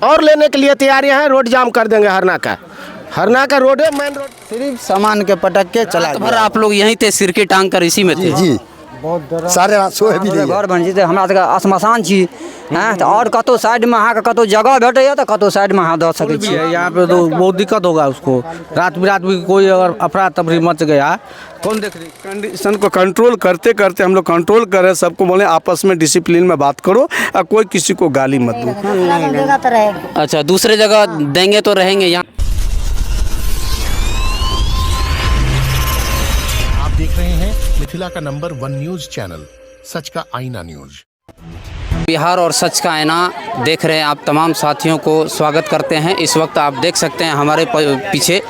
और लेने के लिए तैयारी है। रोड जाम कर देंगे। हरना का रोड है, मेन रोड। सिर्फ सामान के पटक के चला भर आप लोग यहीं थे, सिर के टांग कर इसी में थे? जी सारे रात सोए भी नहीं। घर बन जेतै हमरा सबके श्मशान छी हैं, तो और कतौ साइड में अहाँ के कतौ जगह भेटैया तो कतौ साइड में अहाँ दऽ सकै छी। यहाँ पे तो बहुत दिक्कत होगा उसको। रात बिरात भी कोई अगर अफरा तफरी मच गया, कौन देख रही? कंडीशन को कंट्रोल करते करते हम लोग कंट्रोल कर रहे हैं। सबको बोले आपस में डिसिप्लिन में बात करो और कोई किसी को गाली मत दो। अच्छा, दूसरे जगह देंगे तो रहेंगे यहाँ। आप देख रहे हैं मिथिला का नंबर 1 न्यूज चैनल, सच का आईना न्यूज। बिहार और सच का आईना देख रहे हैं आप तमाम साथियों को स्वागत करते हैं। इस वक्त आप देख सकते हैं हमारे पीछे,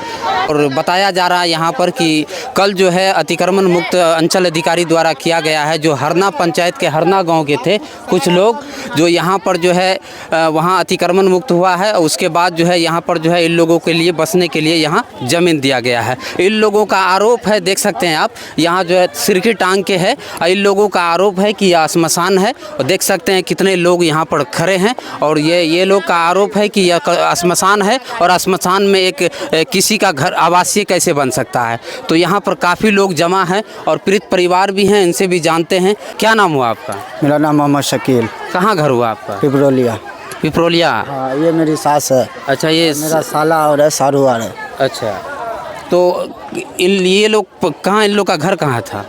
और बताया जा रहा है यहाँ पर कि कल जो है अतिक्रमण मुक्त अंचल अधिकारी द्वारा किया गया है। जो हरना पंचायत के हरना गांव के थे कुछ लोग, जो यहाँ पर जो है वहाँ अतिक्रमण मुक्त हुआ है, और उसके बाद जो है यहाँ पर जो है इन लोगों के लिए बसने के लिए यहाँ ज़मीन दिया गया है। इन लोगों का आरोप है, देख सकते हैं आप यहाँ जो है सिर की टांग के है, इन लोगों का आरोप है कि यह श्मशान है। और देख सकते हैं कितने लोग यहाँ पर खड़े हैं, और ये लोग का आरोप है कि यह श्मशान है, और श्मशान में एक किसी का घर आवासीय कैसे बन सकता है। तो यहाँ पर काफ़ी लोग जमा हैं और पीड़ित परिवार भी हैं, इनसे भी जानते हैं। क्या नाम हुआ आपका? मेरा नाम मोहम्मद शकील। कहाँ घर हुआ आपका? पिपरोलिया। हाँ, ये मेरी सास है। अच्छा, ये मेरा साला और है, सारूआर है। अच्छा, तो ये लोग कहाँ, इन लोग का घर कहाँ था?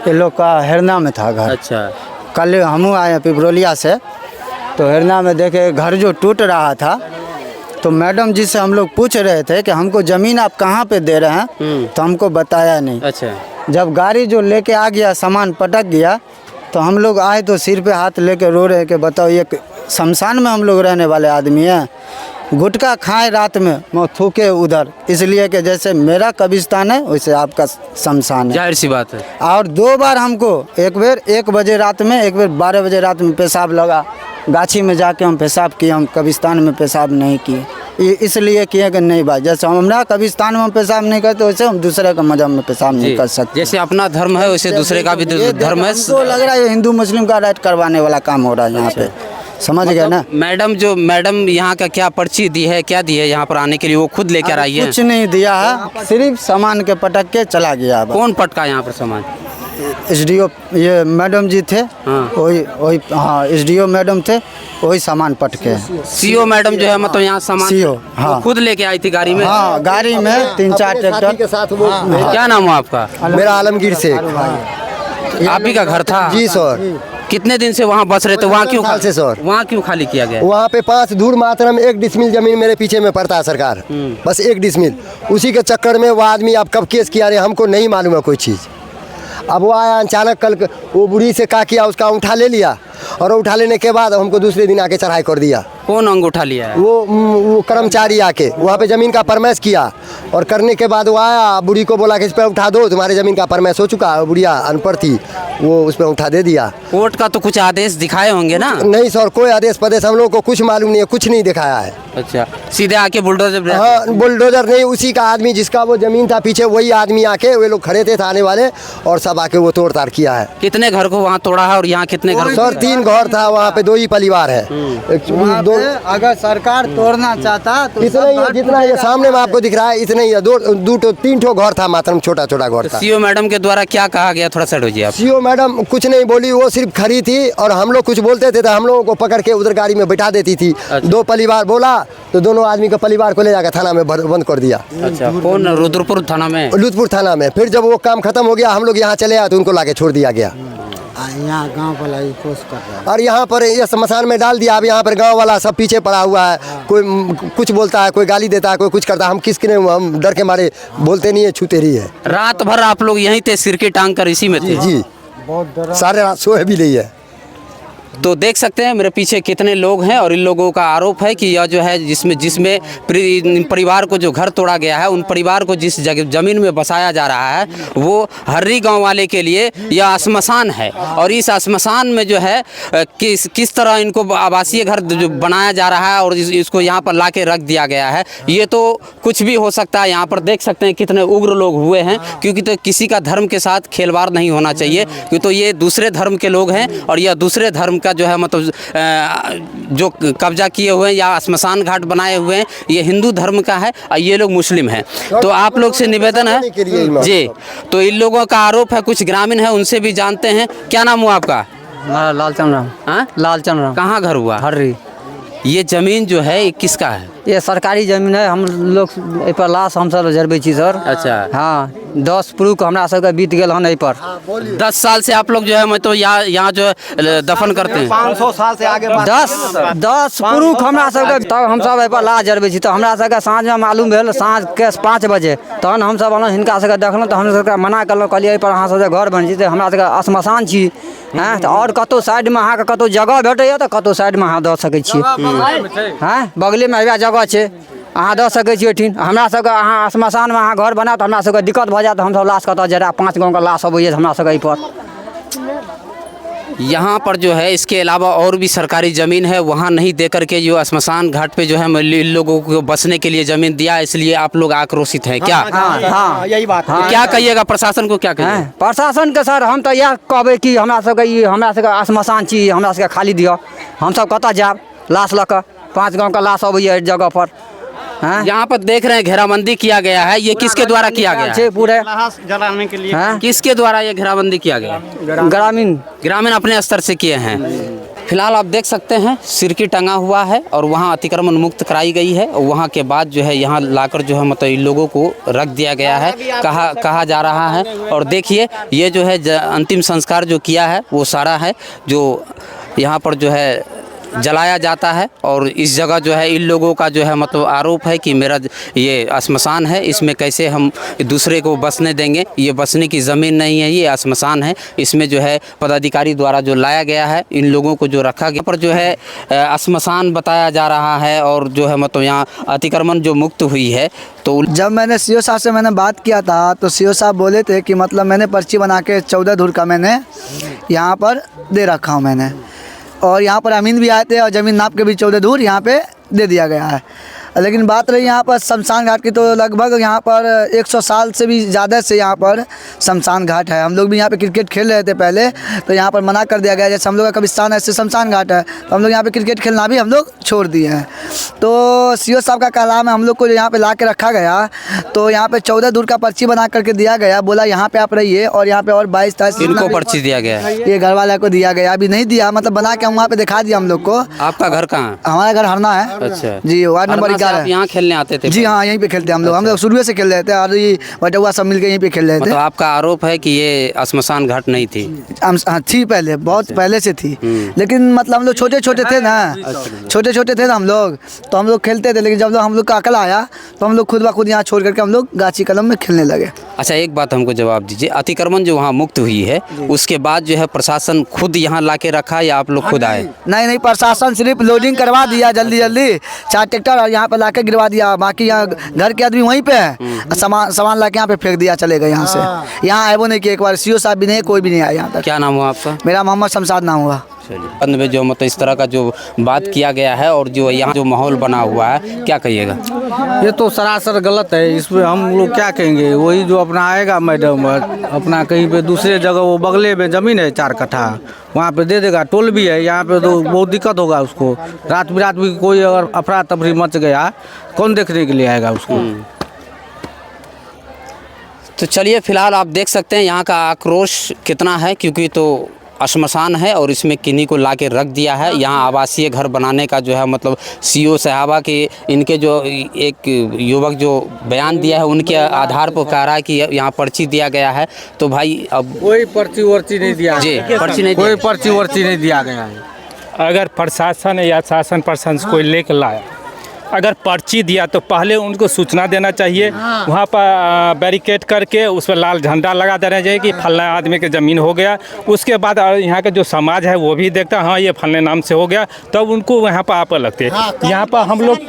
ये लोग का हिरना में था घर। अच्छा, कल हम आए पिपरोलिया से, तो हिरना में देखे घर जो टूट रहा था, तो मैडम जी से हम लोग पूछ रहे थे कि हमको ज़मीन आप कहाँ पे दे रहे हैं, तो हमको बताया नहीं। अच्छा, जब गाड़ी जो लेके आ गया, सामान पटक गया, तो हम लोग आए तो सिर पे हाथ लेके रो रहे कि बताओ ये शमशान में हम लोग रहने वाले आदमी हैं। गुटखा खाए रात में वो थूके उधर, इसलिए कि जैसे मेरा कब्रिस्तान है वैसे आपका शमशान है। जाहिर सी बात है। और 2 बार हमको, एक बार 1 बजे रात में, एक बार 12 बजे रात में पेशाब लगा। गाछी में जाके हम पेशाब किए, हम कब्रिस्तान में पेशाब नहीं किए। इसलिए किए कि नहीं भाई, जैसे हमारा कब्रिस्तान में हम पेशाब नहीं करते वैसे हम दूसरे का मजहब में पेशाब नहीं कर सकते। जैसे अपना धर्म है वैसे दूसरे का भी धर्म है। तो लग रहा है हिंदू मुस्लिम का राइट करवाने वाला काम हो रहा है यहाँ पे, समझ गए ना? मैडम यहाँ का क्या पर्ची दी है, क्या दी है यहाँ पर आने के लिए? वो खुद लेकर आई है? कुछ नहीं दिया है, सिर्फ सामान के पटक के चला गया। कौन पटका यहाँ पर सामान? SDO ये मैडम जी थे। वही हाँ, SDO मैडम थे, वही सामान पटके। CO मैडम जो है मतलब यहाँ सामान CO हाँ खुद लेके आई थी गाड़ी में? हाँ, गाड़ी में 3-4 ट्रैक्टर के साथ वो क्या नाम हुआ आपका? मेरा आलमगीर शेख। आप ही का घर था? जी सर। कितने दिन से वहाँ बस रहे थे? वहाँ क्यों साल से सर। वहाँ क्यों खाली किया गया? वहाँ पे 5 धूर मातरम 1 डिसमिल जमीन मेरे पीछे में पड़ता है सरकार, बस 1 डिसमिल। उसी के चक्कर में वो आदमी अब कब केस किया, हमको नहीं मालूम है कोई चीज़। अब वो आया अचानक, कल वो बुढ़ी से क्या किया, उसका अंगूठा ले लिया, और उठा लेने के बाद हमको दूसरे दिन आके चढ़ाई कर दिया। कौन अंगूठा लिया है? वो कर्मचारी आके वहाँ पे ज़मीन का परमेश किया, और करने के बाद वो आया, बुढ़ी को बोला कि इस पर उठा दो, तुम्हारे ज़मीन का परमेश हो चुका है। बुढ़िया अनपढ़ थी, वो उस पर उठा दे दिया। कोर्ट का तो कुछ आदेश दिखाए होंगे ना? नहीं सर, कोई आदेश प्रदेश हम लोग को कुछ मालूम नहीं है, कुछ नहीं दिखाया है। अच्छा, सीधे आके बुलडोजर? हाँ, बुलडोजर नहीं, उसी का आदमी जिसका वो ज़मीन था पीछे, वही आदमी आके, वे लोग खड़े थे थाने वाले, और सब आके वो तोड़ ताड़ किया है। कितने घर को वहाँ तोड़ा है और यहाँ कितने घर? सर 3 घर था वहाँ पे, 2 ही परिवार है। अगर सरकार तोड़ना चाहता तो इतना ही है, जितना ये सामने में आपको दिख रहा है इतना ही है। 2-3 ठो घर था, मात्र छोटा छोटा घर था। CO मैडम के द्वारा क्या कहा गया, थोड़ा सा हो आप? CO मैडम कुछ नहीं बोली, वो सिर्फ खड़ी थी, और हम लोग कुछ बोलते थे तो हम लोगों को पकड़ के उधर गाड़ी में बैठा देती थी। अच्छा। 2 परिवार बोला तो दोनों आदमी का परिवार को ले जाकर थाना में बंद कर दिया। अच्छा, कौन? रुद्रपुर थाना में? लुधपुर थाना में। फिर जब वो काम खत्म हो गया, हम लोग यहाँ चले आए तो उनको लाके छोड़ दिया गया। यहाँ गांव वाला ही कोशिश कर रहा है, और यहाँ पर ये शमशान में डाल दिया। अब यहाँ पर गांव वाला सब पीछे पड़ा हुआ है, कोई कुछ बोलता है, कोई गाली देता है, कोई कुछ करता है। हम किसके हम डर के मारे बोलते नहीं है, छूते रही है। रात भर आप लोग यहीं थे, सिर के टांग कर इसी में थे? जी, सारे रात सोए भी नहीं है। तो देख सकते हैं मेरे पीछे कितने लोग हैं, और इन लोगों का आरोप है कि यह जो है जिसमें परिवार को जो घर तोड़ा गया है, उन परिवार को जिस ज़मीन में बसाया जा रहा है वो हर्री गांव वाले के लिए यह श्मशान है। और इस श्मशान में जो है किस तरह इनको आवासीय घर जो बनाया जा रहा है और इसको यहाँ पर ला के रख दिया गया है, ये तो कुछ भी हो सकता है। यहाँ पर देख सकते हैं कितने उग्र लोग हुए हैं, क्योंकि तो किसी का धर्म के साथ खेलवाड़ नहीं होना चाहिए, क्योंकि तो ये दूसरे धर्म के लोग हैं और यह दूसरे धर्म इनका जो है मतलब जो कब्जा किए हुए हैं या स्मशान घाट बनाए हुए हैं ये हिंदू धर्म का है और ये लोग मुस्लिम हैं। तो आप लोग से निवेदन है जी, तो इन लोगों का आरोप है, कुछ ग्रामीण है उनसे भी जानते हैं। क्या नाम हुआ आपका? हमारा लालचंद राम। हाँ, लालचंद राम। कहाँ घर हुआ? हर्री। ये जमीन जो है ये किसका है? ये सरकारी जमीन है, हम लोग एहि पर लाश हम सब जरबै छी सर। अच्छा। हाँ, 10 पुरुष हमरा सबके बीत गेल हन एहि पर। 10 साल से आप लोग जो है मतलब यहाँ जो है दफन करते हैं। 500 साल से आगे 10 पुरुष हमरा सबके, तब हम सब एहि पर लाश जरबै छी। तो हमरा सबके साँझ में मालूम भेल, साँझ के 5 बजे तहन हम सब हिनका सबके देखलहुँ तो हम सबके मना केलहुँ, कहलिए एहि पर अहाँ सब घर बन छी, हमरा सबके श्मशान छी। हाँ, तो और कतौ साइड में अहाँके कतौ जगह भेटैया तो कतौ साइड में अहाँ दऽ सकै छियै। हाँ, बगले में हेबे जगह छै, अहाँ दऽ सकै छियै ओहिठिन। हमरा सबके अहाँ श्मशान में अहाँ घर बनायब तऽ हमरा सबके दिक्कत भऽ जायत, हमसब लाश कतऽ जरायब? 5 गाँव के लाश अबैया हमरा सबके एहि पर। यहाँ पर जो है इसके अलावा और भी सरकारी ज़मीन है, वहाँ नहीं दे करके जो श्मशान घाट पे जो है इन लोगों को बसने के लिए ज़मीन दिया, इसलिए आप लोग आक्रोशित हैं क्या? हाँ, यही बात तो क्या कहिएगा प्रशासन को, क्या कहिएगा? प्रशासन के सर हम तो यह कहबै कि हमरा सबके श्मशान छी, हमरा सबके खाली दिअ, हम सब कतऽ जायब लाश लऽ कऽ? 5 गाँव का लाश अबैया जगह पर। यहाँ पर देख रहे हैं घेराबंदी किया गया है, ये किसके द्वारा किया गया है? पूरे जलाने के लिए किसके द्वारा ये घेराबंदी किया गया? ग्रामीण अपने स्तर से किए हैं। फिलहाल आप देख सकते हैं सिरकी टंगा हुआ है और वहाँ अतिक्रमण मुक्त कराई गई है और वहाँ के बाद जो है यहाँ लाकर जो है मतलब इन लोगों को रख दिया गया है, कहा जा रहा है। और देखिए ये जो है अंतिम संस्कार जो किया है वो सारा है जो यहाँ पर जो है जलाया जाता है। और इस जगह जो है इन लोगों का जो है मतलब आरोप है कि मेरा ये श्मशान है, इसमें कैसे हम दूसरे को बसने देंगे, ये बसने की ज़मीन नहीं है, ये श्मशान है। इसमें जो है पदाधिकारी द्वारा जो लाया गया है इन लोगों को जो रखा गया पर जो है श्मशान बताया जा रहा है और जो है मतलब यहाँ अतिक्रमण जो मुक्त हुई है। तो जब मैंने सीओ साहब से मैंने बात किया था तो सीओ साहब बोले थे कि मतलब मैंने पर्ची बना के 14 धूर का मैंने यहाँ पर दे रखा हूँ मैंने, और यहाँ पर अमीन भी आए थे और ज़मीन नाप के भी 14 धूर यहाँ पे दे दिया गया है। लेकिन बात रही यहाँ पर शमशान घाट की, तो लगभग यहाँ पर 100 साल से भी ज़्यादा से यहाँ पर शमशान घाट है। हम लोग भी यहाँ पे क्रिकेट खेल रहे थे पहले, तो यहाँ पर मना कर दिया गया, जैसे हम लोग का कब्रिस्तान है ऐसे शमशान घाट है, तो हम लोग यहाँ पे क्रिकेट खेलना भी हम लोग छोड़ दिए हैं। तो सीओ साहब का कलाम है, हम लोग को यहाँ पे ला के रखा गया, तो यहाँ पे 14 धूर का पर्ची बना करके दिया गया, बोला यहाँ पे आप रहिए, और यहाँ पे और 22-23 इनको पर्ची दिया गया है? ये घर वाले को दिया गया, अभी नहीं दिया, मतलब बना के हम वहाँ पे दिखा दिया हम लोग को। आपका घर कहाँ? हमारा घर हरना है। अच्छा जी, वार्ड नंबर 11। यहाँ खेलने आते थे? जी हाँ, यहीं पे खेलते हैं हम लोग शुरू से खेल रहे थे, और ये बटुआ सब मिलके यहीं पे खेल रहे थे। तो आपका आरोप है कि ये श्मशान घाट नहीं थी? थी पहले, बहुत पहले से थी, लेकिन मतलब हम लोग छोटे छोटे थे ना, छोटे छोटे थे ना हम लोग, तो हम लोग खेलते थे। लेकिन जब हम लोग का अकल आया तो हम लोग खुद ब खुद यहाँ छोड़ करके हम लोग गाछी कलम में खेलने लगे। अच्छा, एक बात हमको जवाब दीजिए, अतिक्रमण जो वहाँ मुक्त हुई है उसके बाद जो है प्रशासन खुद यहाँ ला के रखा या आप लोग खुद आए? नहीं, प्रशासन सिर्फ लोडिंग करवा दिया जल्दी 4 ट्रैक्टर और यहाँ पर ला के गिरवा दिया, बाकी यहाँ घर के आदमी वहीं पे है, सामान ला के यहाँ पे फेंक दिया, चले गए यहाँ से। यहाँ आए वो नहीं कि एक बार सीओ साहब भी नहीं, कोई भी नहीं आया यहाँ तक। क्या नाम हुआ आपका? मेरा मोहम्मद शमशाद नाम हुआ। बंद में जो मतलब इस तरह का जो बात किया गया है और जो यहाँ जो माहौल बना हुआ है, क्या कहिएगा? ये तो सरासर गलत है, इसमें हम लोग क्या कहेंगे? वही जो अपना आएगा मैडम अपना कहीं पे दूसरे जगह, वो बगले में ज़मीन है 4 कट्ठा, वहाँ पे दे देगा, टोल भी है यहाँ पे, तो बहुत दिक्कत होगा उसको। रात बिरात भी कोई अगर अफरा तफरी मच गया, कौन देखने के लिए आएगा उसको? तो चलिए फिलहाल आप देख सकते हैं यहाँ का आक्रोश कितना है, क्योंकि तो श्मशान है और इसमें किन्हीं को ला के रख दिया है। यहाँ आवासीय घर बनाने का जो है मतलब सीओ साहबा के इनके जो एक युवक जो बयान दिया है उनके आधार पर कह रहा है कि यहाँ पर्ची दिया गया है। तो भाई अब कोई पर्ची वर्ची नहीं दिया जी, पर्ची नहीं, कोई पर्ची वर्ची नहीं दिया गया है। अगर प्रशासन या शासन प्रशासन कोई लेकर लाया, अगर पर्ची दिया तो पहले उनको सूचना देना चाहिए, वहाँ पर बैरिकेड करके उस पर लाल झंडा लगा देना चाहिए कि फलना आदमी के ज़मीन हो गया। उसके बाद यहाँ का जो समाज है वो भी देखता हाँ ये फलने नाम से हो गया, तब उनको वहाँ पर आप लगते। यहाँ पर हम लोग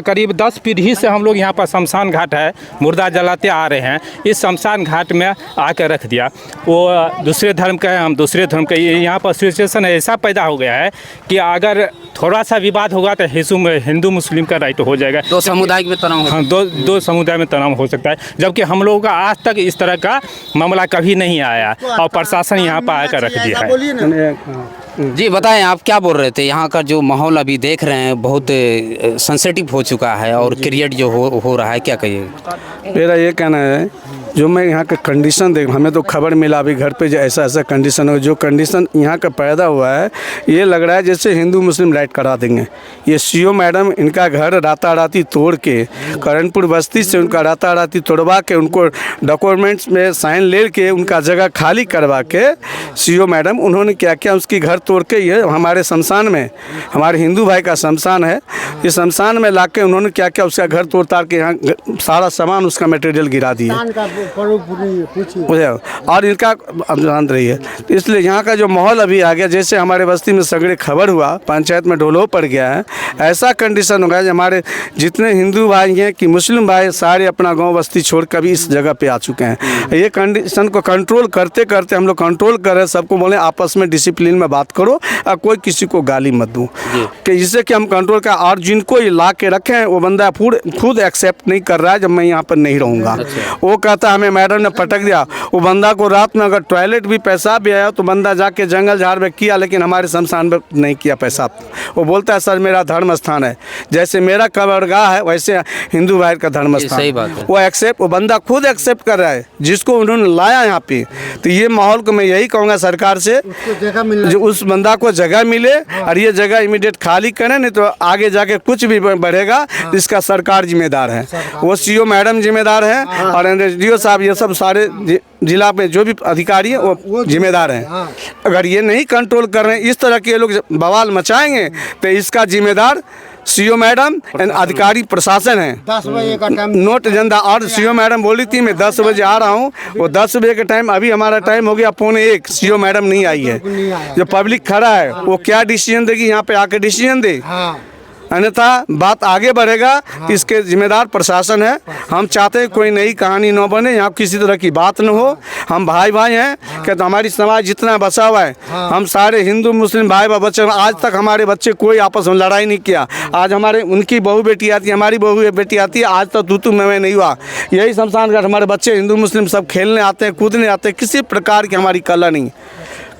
करीब 10 पीढ़ी से हम लोग यहाँ पर शमशान घाट है, मुर्दा जलाते आ रहे हैं। इस शमशान घाट में आकर रख दिया, वो दूसरे धर्म का है, हम दूसरे धर्म का। यहाँ पर सिचुएशन ऐसा पैदा हो गया है कि अगर थोड़ा सा विवाद होगा तो हिंदू मुस्लिम का राइट हो जाएगा। दो समुदाय में तनाव हाँ, दो समुदाय में तनाव हो सकता है, जबकि हम लोगों का आज तक इस तरह का मामला कभी नहीं आया और प्रशासन यहाँ पर आकर रख दिया है। जी बताएं, आप क्या बोल रहे थे? यहाँ का जो माहौल अभी देख रहे हैं बहुत सेंसिटिव हो चुका है और क्रिएट जो हो रहा है, क्या कहिएगा? मेरा ये कहना है, जो मैं यहाँ का कंडीशन देख, हमें तो खबर मिला अभी घर पे जो ऐसा ऐसा कंडीशन हो, जो कंडीशन यहाँ का पैदा हुआ है ये लग रहा है जैसे हिंदू मुस्लिम राइट करा देंगे। ये सीओ मैडम इनका घर राताराती तोड़ के, करणपुर बस्ती से उनका राताराती तोड़वा के, उनको डॉक्यूमेंट्स में साइन ले के उनका जगह खाली करवा के सीओ मैडम उन्होंने क्या किया, उसकी घर तोड़ के ये हमारे शमशान में, हमारे हिंदू भाई का शमशान है, इस शमशान में ला के उन्होंने क्या किया, उसका घर तोड़ ताड़ के यहाँ सारा सामान उसका मटेरियल गिरा दिया और इनका जान रही है। तो इसलिए यहाँ का जो माहौल अभी आ गया, जैसे हमारे बस्ती में सगड़े खबर हुआ, पंचायत में ढोलो पड़ गया है, ऐसा कंडीशन हो गया हमारे जितने हिंदू भाई हैं कि मुस्लिम भाई सारे अपना गांव बस्ती छोड़ कर भी इस जगह पे आ चुके हैं। ये कंडीशन को कंट्रोल करते करते हम लोग कंट्रोल कर रहे हैं, सबको बोले आपस में डिसिप्लिन में बात करो और कोई किसी को गाली मत दो, कि जिससे कि हम कंट्रोल का। और जिनको ये ला के रखे हैं वो बंदा खुद एक्सेप्ट नहीं कर रहा है जब मैं यहाँ पर नहीं रहूँगा। वो कहता हमें मैडम ने पटक दिया। वो बंदा को रात में अगर टॉयलेट भी पेशाब भी आया तो बंदा जाके जंगल झाड़ में किया, लेकिन हमारे शमशान में नहीं किया पेशाब। वो बोलता है सर मेरा धर्म स्थान है, जैसे मेरा कब्रगाह है वैसे हिंदू भाई का धर्म स्थान। सही बात है। वो बंदा खुद एक्सेप्ट कर रहा है जिसको उन्होंने लाया यहाँ पे। तो ये माहौल को मैं यही कहूँगा सरकार से, जो उस बंदा को जगह मिले और ये जगह इमीडिएट खाली करें, नहीं तो आगे जाके कुछ भी बढ़ेगा इसका सरकार जिम्मेदार है, वो सीओ मैडम जिम्मेदार है और एनडीओ साहब, ये सब सारे जिला में जो भी अधिकारी है वो जिम्मेदार हैं। अगर ये नहीं कंट्रोल कर रहे हैं, इस तरह के लोग बवाल मचाएंगे तो इसका जिम्मेदार सीओ मैडम अधिकारी प्रशासन है। 10 बजे का टाइम नोट जनता। और सीओ मैडम बोली थी मैं 10 बजे आ रहा हूँ, वो 10 बजे का टाइम, अभी हमारा टाइम हो गया 12:45, सीओ मैडम नहीं आई है। जो पब्लिक खड़ा है वो क्या डिसीजन देगी, यहाँ पे आके डिसीजन दे, अन्यथा बात आगे बढ़ेगा। इसके जिम्मेदार प्रशासन है। हम चाहते हैं कोई नई कहानी न बने, यहाँ किसी तरह की बात न हो। हम भाई भाई हैं कि तो हमारी समाज जितना बचा हुआ है, हम सारे हिंदू मुस्लिम भाई बच्चे, आज तक हमारे बच्चे कोई आपस में लड़ाई नहीं किया। आज हमारे उनकी बहू बेटी आती है, हमारी बहू बेटी आती है, आज तक तू मैं नहीं हुआ। यही शमशान घाट हमारे बच्चे हिंदू मुस्लिम सब खेलने आते हैं, कूदने आते हैं, किसी प्रकार की हमारी कला नहीं।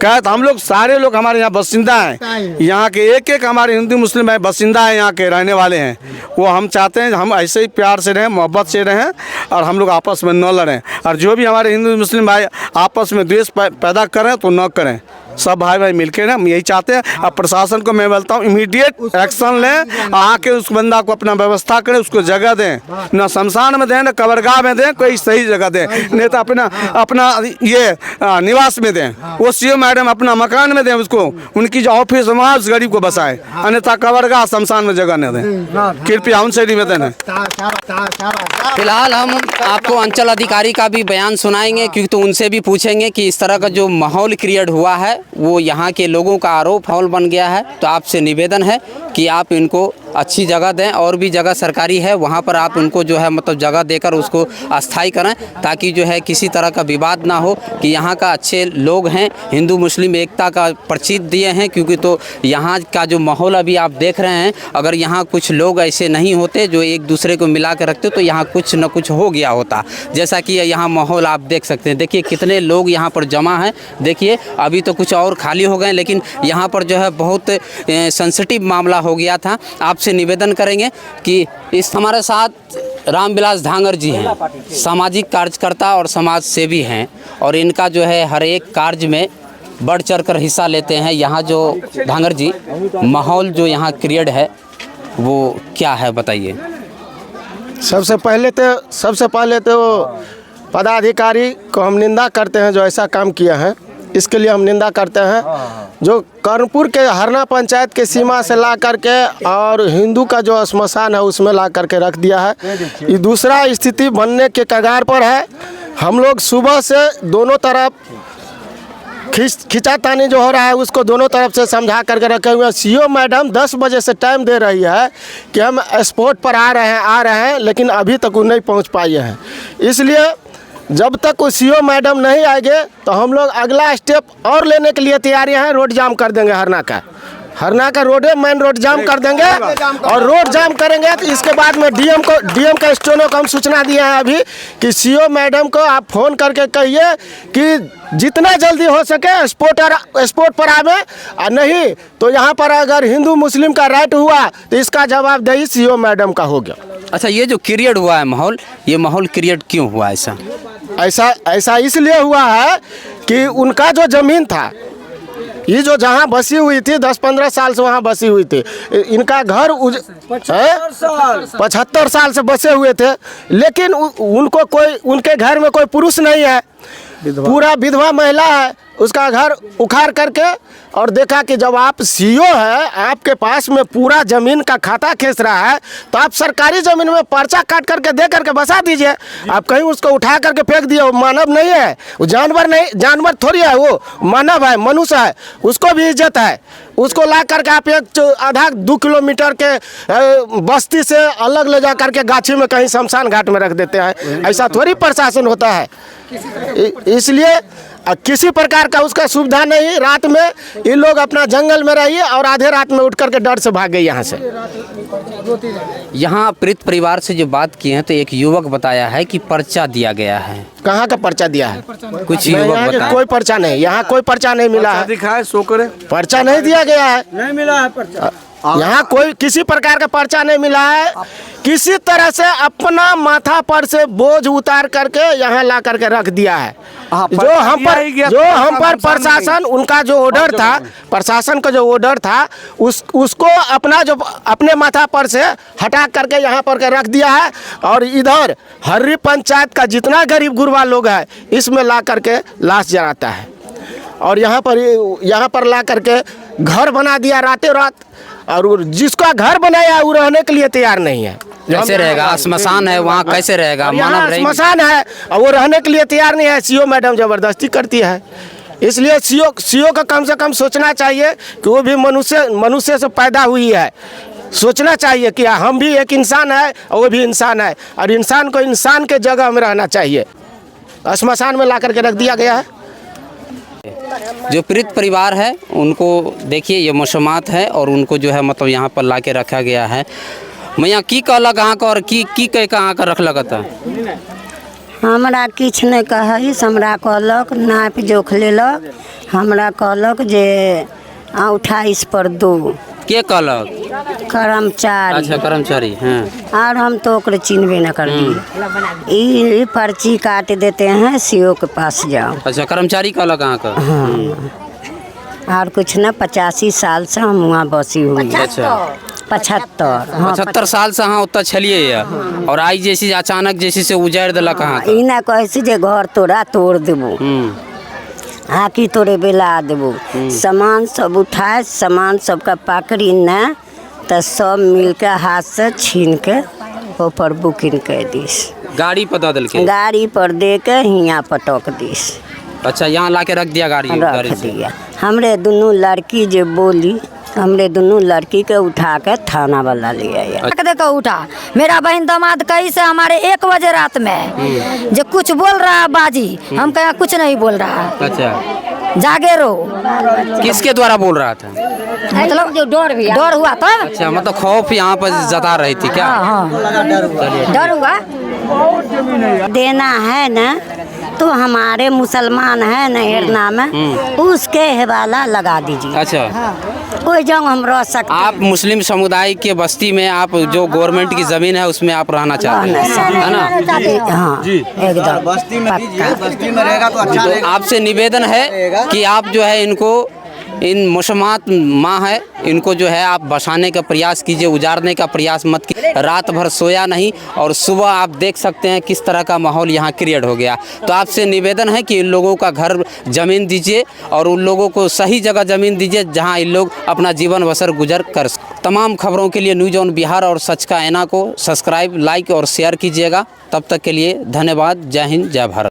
क्या तो हम लोग सारे लोग हमारे यहाँ बसिंदा हैं, यहाँ के एक एक हमारे हिंदू मुस्लिम भाई बसिंदा हैं, यहाँ के रहने वाले हैं। वो हम चाहते हैं हम ऐसे ही प्यार से रहें, मोहब्बत से रहें और हम लोग आपस में न लड़ें। और जो भी हमारे हिंदू मुस्लिम भाई आपस में द्वेष पैदा करें तो न करें, सब भाई भाई मिलकर ना, हम यही चाहते हैं। अब प्रशासन को मैं बोलता हूँ इमीडिएट एक्शन लें, आके उस बंदा को अपना व्यवस्था करें, उसको जगह दें, ना शमशान में दें ना कब्रगाह में दें, कोई सही जगह दें, नहीं तो अपना ये निवास में दें। वो सीओ मैडम अपना मकान में दें उसको, उनकी जो ऑफिस वहाँ उस गरीब को बसाए, अन्यथा कब्रगाह शमशान में जगह न दें, कृपया उनसे निवेदन है। फिलहाल हम आपको अंचल अधिकारी का भी बयान सुनाएंगे, क्योंकि तो उनसे भी पूछेंगे कि इस तरह का जो माहौल क्रिएट हुआ है वो यहाँ के लोगों का आरोप माहौल बन गया है। तो आपसे निवेदन है कि आप इनको अच्छी जगह दें, और भी जगह सरकारी है वहाँ पर आप उनको जो है मतलब जगह देकर उसको अस्थायी करें, ताकि जो है किसी तरह का विवाद ना हो कि यहाँ का अच्छे लोग हैं, हिंदू मुस्लिम एकता का परिचित दिए हैं। क्योंकि तो यहाँ का जो माहौल अभी आप देख रहे हैं, अगर यहाँ कुछ लोग ऐसे नहीं होते जो एक दूसरे को मिला के रखते तो यहाँ कुछ न कुछ हो गया होता। जैसा कि यहाँ माहौल आप देख सकते हैं, देखिए कितने लोग यहाँ पर जमा हैं। देखिए अभी तो कुछ और खाली हो गए, लेकिन यहाँ पर जो है बहुत सेंसिटिव मामला हो गया था। आपसे निवेदन करेंगे कि इस हमारे साथ रामविलास धांगर जी हैं, सामाजिक कार्यकर्ता और समाज सेवी हैं, और इनका जो है हर एक कार्य में बढ़ चढ़ कर हिस्सा लेते हैं। यहाँ जो धांगर जी, माहौल जो यहाँ क्रिएट है वो क्या है बताइए? सबसे पहले तो पदाधिकारी को हम निंदा करते हैं जो ऐसा काम किया है, इसके लिए हम निंदा करते हैं। जो कर्णपुर के हरना पंचायत के सीमा से ला करके और हिंदू का जो श्मशान है उसमें ला करके रख दिया है, ये दूसरा स्थिति बनने के कगार पर है। हम लोग सुबह से दोनों तरफ खिंचातानी जो हो रहा है उसको दोनों तरफ से समझा करके रखे हुए हैं। सीओ मैडम 10 बजे से टाइम दे रही है कि हम स्पॉट पर आ रहे हैं, लेकिन अभी तक वो नहीं पहुंच पाई है। इसलिए जब तक वो सीओ मैडम नहीं आएंगे तो हम लोग अगला स्टेप और लेने के लिए तैयारी हैं। रोड जाम कर देंगे हरना का रोड है, मेन रोड जाम कर देंगे और रोड जाम करेंगे तो इसके बाद में डीएम के स्टोनों को हम सूचना दिए हैं अभी कि सीओ मैडम को आप फोन करके कहिए कि जितना जल्दी हो सके स्पोर्ट पर आवे और नहीं तो यहाँ पर अगर हिंदू मुस्लिम का राइट हुआ तो इसका जवाबदेही सीओ मैडम का हो गया। अच्छा, ये जो क्रिएट हुआ है माहौल, ये माहौल क्रिएट क्यों हुआ ऐसा इसलिए हुआ है कि उनका जो ज़मीन था, ये जो जहाँ बसी हुई थी 10-15 साल से वहाँ बसी हुई थी, इनका घर 75 साल से बसे हुए थे, लेकिन उनको कोई उनके घर में कोई पुरुष नहीं है, पूरा विधवा महिला है। उसका घर उखाड़ करके और देखा कि जब आप सीओ है, आपके पास में पूरा ज़मीन का खाता खींच रहा है तो आप सरकारी ज़मीन में पर्चा काट करके दे करके बसा दीजिए। आप कहीं उसको उठा करके फेंक दिए, वो मानव नहीं है, वो जानवर नहीं, जानवर थोड़ी है, वो मानव है, मनुष्य है, उसको भी इज्जत है। उसको ला करके आप 1.5-2 किलोमीटर के बस्ती से अलग ले जा करके गाछी में कहीं शमशान घाट में रख देते हैं। ऐसा थोड़ी प्रशासन होता है। इसलिए किसी प्रकार का उसका सुविधा नहीं। रात में ये लोग अपना जंगल में रहिए और आधे रात में उठ करके डर से भाग गए यहाँ से। यहाँ पीड़ित परिवार से जो बात की है तो एक युवक बताया है कि पर्चा दिया गया है। कहाँ का पर्चा दिया है? कुछ युवक बताया। कोई पर्चा नहीं, यहाँ कोई पर्चा नहीं मिला है। दिखाए सो करे, पर्चा नहीं दिया गया है, नहीं मिला है पर्चा। यहाँ कोई किसी प्रकार का पर्चा नहीं मिला है। किसी तरह से अपना माथा पर से बोझ उतार करके यहाँ ला करके रख दिया है। जो हम पर प्रशासन, उनका जो ऑर्डर था, प्रशासन का जो ऑर्डर था उसको अपने माथा पर से हटा करके यहाँ पर रख दिया है। और इधर हर्री पंचायत का जितना गरीब गुरबा लोग है इसमें ला करके लाश जलाता है और यहाँ पर ला करके घर बना दिया रातों रात। और जिसका घर बनाया है वो रहने के लिए तैयार नहीं है। कैसे रहेगा? स्मशान है वहाँ, कैसे रहेगा? मानव स्मशान है और वो रहने के लिए तैयार नहीं है। सीओ मैडम जबरदस्ती करती है। इसलिए सीओ का कम से कम सोचना चाहिए कि वो भी मनुष्य से पैदा हुई है। सोचना चाहिए कि हम भी एक इंसान है और वो भी इंसान है और इंसान को इंसान के जगह में रहना चाहिए। स्मशान में ला करके रख दिया गया है। जो पीड़ित परिवार है उनको देखिए ये मौसमात है और उनको जो है मतलब यहाँ पर ला के रखा गया है। मैया की कहलक अहाँ का और की कह के अहाँ का रखलक? हमरा किछ नहीं कहिस, हमरा कहलक नाप जोख लेलक, हमरा कहलक जे उठाइस पर दो। के कहलक? कर्मचारी। अच्छा, कर्मचारी हैं। और हम तो ओकरे चिन्हबे न कर दिए। ये पर्ची काट देते हैं, सीओ के पास जाओ। अच्छा, कर्मचारी कहलक अहाँ का? हाँ। और कुछ न 85 साल से हम वहाँ बसी हुई। अच्छा, 75 साल से हाँ उतना छलिए और आई जैसी अचानक जैसी से उजाड़ दिलक अहाँ का? इना कैसे जे घर तोड़ा तोड़ देबो, आकी तोड़े बेला देबो, सामान सब उठाए, सामान सबका पकड़ी न तो सब मिलके हाथ से छीन के ऊपर बुकिंग कर दिस। गाड़ी पर दे दिलके? गाड़ी पर दे के हियाँ पटक दिस। अच्छा, यहाँ ला के रख दिया गाड़ी? रख दिया। हमरे दोनों लड़की जो बोली, हमरे दोनों लड़की के उठा के थाना वाला ले आया। देखो उठा मेरा बहन दामाद कहीं से हमारे 1 बजे रात में जो कुछ बोल रहा है बाजी, हम कहें कुछ नहीं बोल रहा। अच्छा, जागे रहो। किसके द्वारा बोल रहा था? मतलब जो डर हुआ था। अच्छा, मतलब खौफ यहाँ पर जता रही थी क्या? हाँ, डर हुआ। देना है ना तो हमारे मुसलमान है न हिरना में, उसके हवाला लगा दीजिए। अच्छा, कोई जगह हम रह सकते। आप मुस्लिम समुदाय के बस्ती में आप जो गवर्नमेंट की जमीन है उसमें आप रहना चाहते हैं, है ना? हाँ एकदम बस्ती में रहेगा तो अच्छा रहेगा। आपसे निवेदन है कि आप जो है इनको, इन मौसमात माँ है, इनको जो है आप बसाने का प्रयास कीजिए, उजाड़ने का प्रयास मत कीजिए। रात भर सोया नहीं और सुबह आप देख सकते हैं किस तरह का माहौल यहाँ क्रिएट हो गया। तो आपसे निवेदन है कि इन लोगों का घर ज़मीन दीजिए और उन लोगों को सही जगह ज़मीन दीजिए जहाँ इन लोग अपना जीवन बसर गुजर कर। तमाम खबरों के लिए न्यूज़ ऑन बिहार और सच का आईना को सब्सक्राइब, लाइक और शेयर कीजिएगा। तब तक के लिए धन्यवाद। जय हिंद, जय भारत।